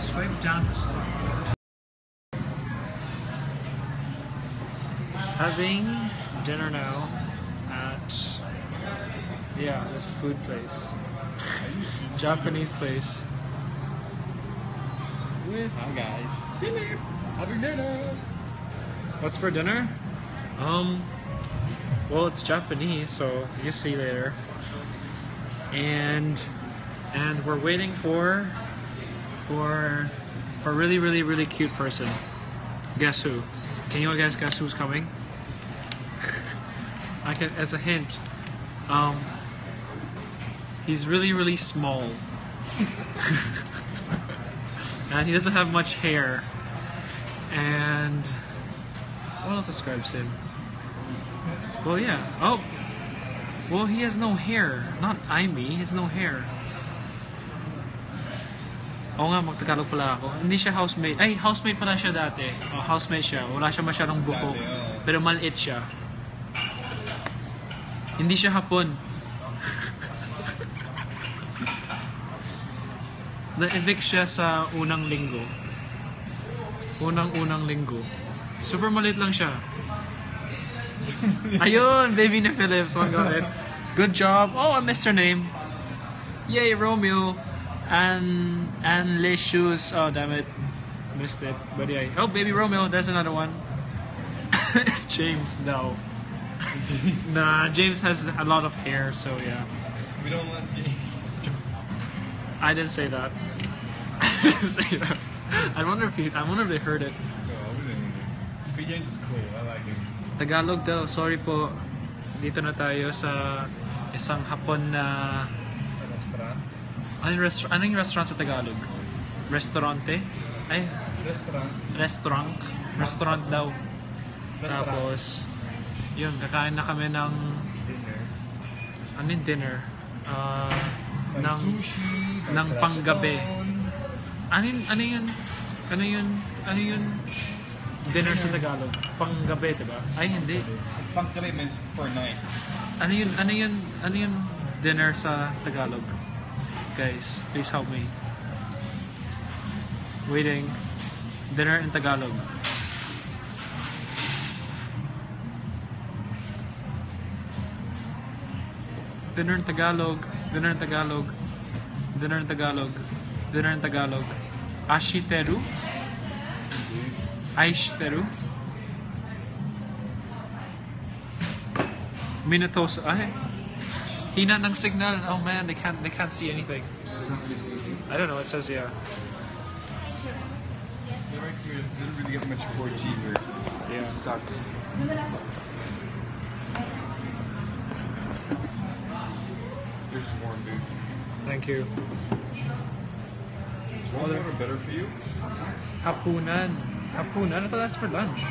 Swipe down to start. Having dinner now at this food place, Japanese place. Hi guys. Dinner. Having dinner. What's for dinner? Well, it's Japanese, so you see later. And we're waiting for a really cute person. Guess who? Can you guys guess who's coming? I can, as a hint. He's really small. And he doesn't have much hair. And what else describes him? Well, yeah. Oh, well, he has no hair. Not Amy. He has no hair. Oo nga, magtagalog pala ako. Hindi siya housemate. Ay, housemate pala siya dati. Oh, housemate siya. Wala siya masyadong buhok. Pero maliit siya. Hindi siya Hapon. Na-evict siya sa unang linggo. Unang linggo. Super maliit lang siya. Ayun, baby ni Philips. One got it. Good job. Oh, I missed her name. Yay, Romeo. And Les Shoes. Oh, damn it. Missed it. But yeah. Oh, baby Romeo. There's another one. James, no. Nah, James has a lot of hair, so yeah. We don't want James. I didn't say that. I didn't say that. I wonder if they heard it. No, we didn't. But James is cool. I like him. Tagalog daw. Sorry po. Dito na tayo sa isang Hapon na Restaurant. Anong restaurant sa Tagalog? Restaurante? Ay, Restaurant. Restaurant daw. Restaurant. Tapos, yun, kakain na kami ng Dinner. ano yung dinner? May sushi. ng panggabi. Ano yun dinner sa Tagalog? Panggabi, diba? Ay, hindi. It's panggabi means for night. Ano yun dinner sa Tagalog? Guys, please help me. Waiting. Dinner in Tagalog. Dinner in Tagalog. Dinner in Tagalog. Dinner in Tagalog. Dinner in Tagalog. Ashiteru? Aishiteru? Minatosa. Ay. Hina ng signal. Oh man, they can't see anything. I don't know. It says yeah. Their experience didn't really get much 4G here. Yeah. It sucks. Here's warm, dude. Thank you. Is warm water better for you? Hapunan. Hapunan? I thought that's for lunch.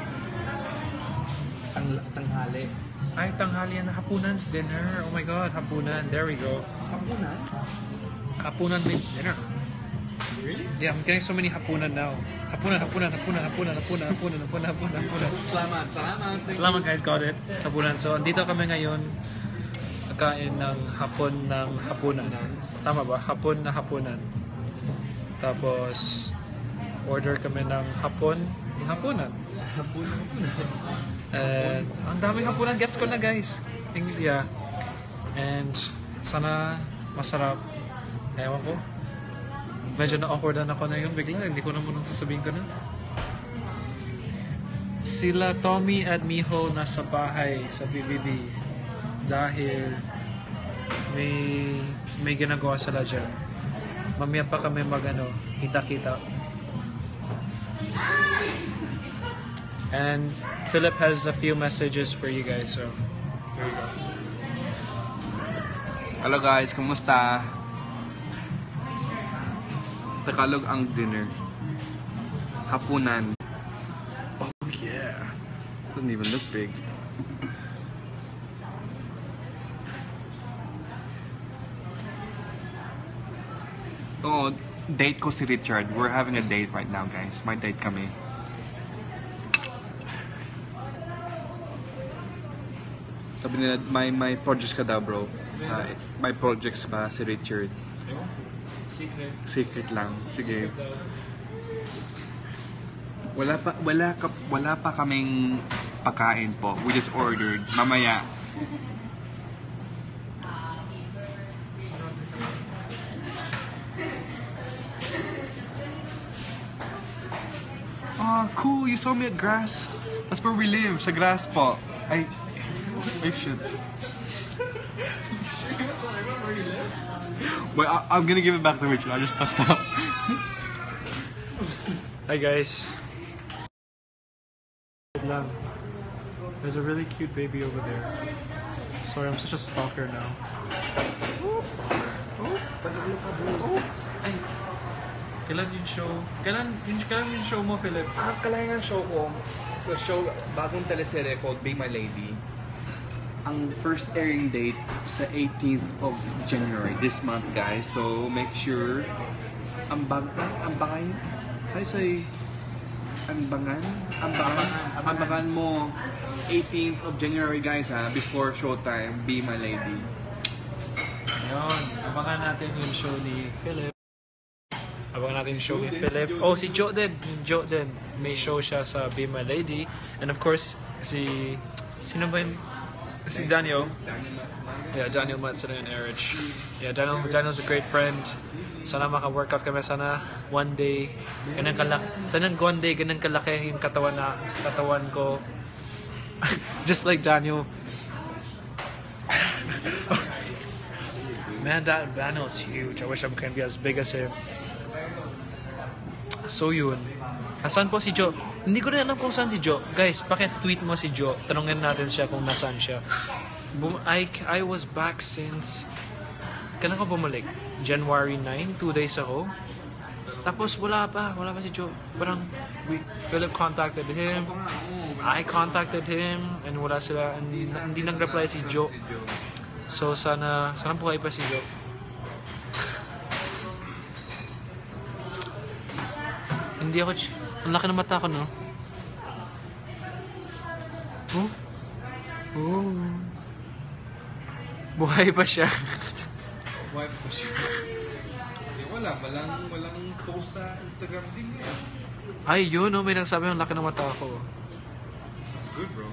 Tanghali. Ay, tanghali yan. Hapunan's dinner. Oh my god, hapunan. There we go. Hapunan? Hapunan means dinner. Really? Yeah, I'm getting so many hapunan now. Hapunan. Salamat guys, got it. Hapunan. So, andito kami ngayon. Kain ng hapon ng hapunan. Tama ba? Hapon na hapunan. Tapos, order kami ng hapon ng hapunan. And ang daming hapunan. Gets ko na guys. Yeah. And sana masarap. Ewan ko. Medyo na-awkwardan ako na yun bigla. Hindi ko na munang sasabihin ko na. Sila Tommy at Miho nasa bahay sa BBB. Dahil may ginagawa sila dyan. Mamaya pa kami kita-kita. And Philip has a few messages for you guys, so here you go. Hello guys, kumusta? Tagalog ang dinner. Hapunan. Oh yeah. Doesn't even look big. Oh, date ko si Richard. We're having a date right now, guys. May date kami. Sabi nila, may projects ka daw, bro. May projects pa si Richard. Secret. Secret lang. Sige. Secret daw. Wala pa kaming pagkain po. We just ordered. Mamaya. Oh, cool. You saw me at grass. That's where we live. Sa grass po. I should. Wait, I'm gonna give it back to Rachel. I just stuffed up. Hi guys. Lang. There's a really cute baby over there. Sorry, I'm such a stalker now. Ay. Kailan yung show? Kailan yung show mo, Philip? Kailangan show ko. The show, bagong teleserye called Be My Lady. Ang first airing date sa 18th of January this month, guys. So make sure ambangan. I say ambangan mo. It's 18th of January, guys, ha, before showtime. Be My Lady. Ayun, abangan natin yung show ni Philip. Abangan natin yung show ni Philip. Oh, si Joe din. Yung Joe din. May show siya sa Be My Lady. And of course, sino ba yun? Si Daniel. Yeah, Daniel Matsuno and Erich. Yeah, Daniel's a great friend. Sana maka-workout kami. Sana one day, sana one day, ganun kalaki yung katawan ko. Just like Daniel. Man, Daniel's huge. I wish I can be as big as him. So yun. Asan po si Joe? Hindi ko rin alam kung saan si Joe. Guys, tweet mo si Joe. Tanungin natin siya kung nasaan siya. I was back since... Kailan ko bumalik? January 9, 2 days ago. Tapos wala pa si Joe. Parang Philip contacted him. I contacted him. And wala sila. Hindi nag-reply si Joe. So sana buhay pa si Joe. Hindi ako... Ang laki ng mata ko, no? Oh? Oh. Buhay pa siya. Buhay pa siya. Walang post sa Instagram din yan. Ay, yun, no? May nagsabi ang laki ng mata ko. That's good, bro.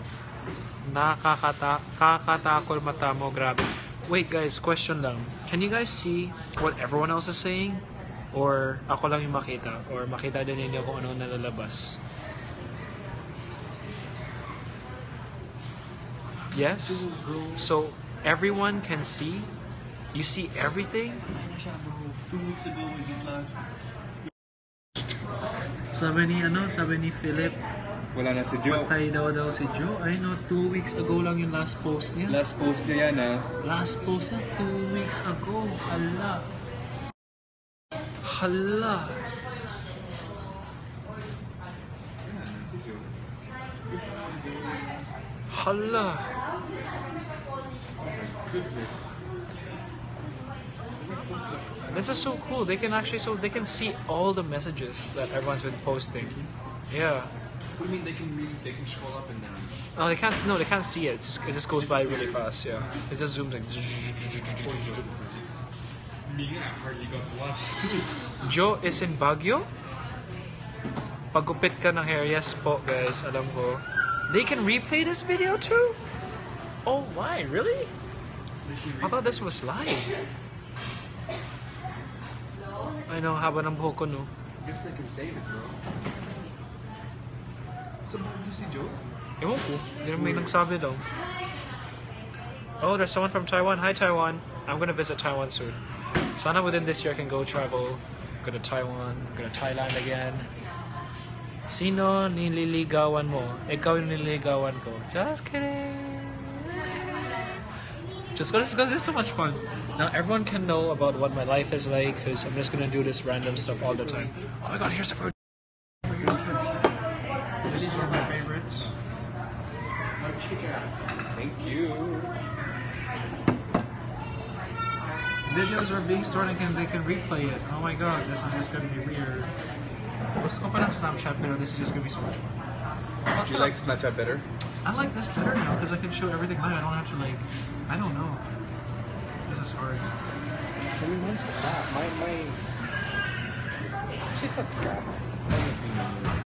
Nakakatakol mata mo, grabe. Wait, guys, question lang. Can you guys see what everyone else is saying? Or ako lang yung makita? Or makita din ninyo kung ano nalalabas? Yes? So, everyone can see? You see everything? 2 weeks ago was his last... Sabi ni Philip, Wala na si Joe. patay daw si Joe. I know, 2 weeks ago lang yung last post niya. Last post niya yan, ha? Last post niya, 2 weeks ago. Hala. This is so cool. They can see all the messages that everyone's been posting. Yeah. What do you mean they can scroll up and down? Oh, they can't see it. It just goes by really fast. Yeah. It just zooms like. Me, I hardly got watched. Joe is in Baguio? Pagupit ka ng hair. Yes po, guys. Alam ko. They can replay this video too? Oh, why? Really? I thought this was live. I know, haba ng buhok ko, no? I guess they can save it, bro. So, do si Joe? Ewan ko. Hindi naman may nagsabi daw. Oh, there's someone from Taiwan. Hi, Taiwan. I'm gonna visit Taiwan soon. Sana within this year I can go travel. Go to Taiwan. Go to Thailand again. Sino nililigawan mo? Ikaw yung nililigawan ko. Just kidding. Just because this is so much fun. Now everyone can know about what my life is like because I'm just gonna do this random stuff all the time. Oh my god, here's a fruit. This is one of my favorites. Thank you. Videos are being stored and they can replay it. Oh my god, this is just gonna be weird. Gusto ko pa ng Snapchat pero this is just gonna be so much fun. Do you like Snapchat better? I like this better now because I can show everything live. I don't have to I don't know. This is hard. I mean, mine's crap. My she's not crap. Mine is being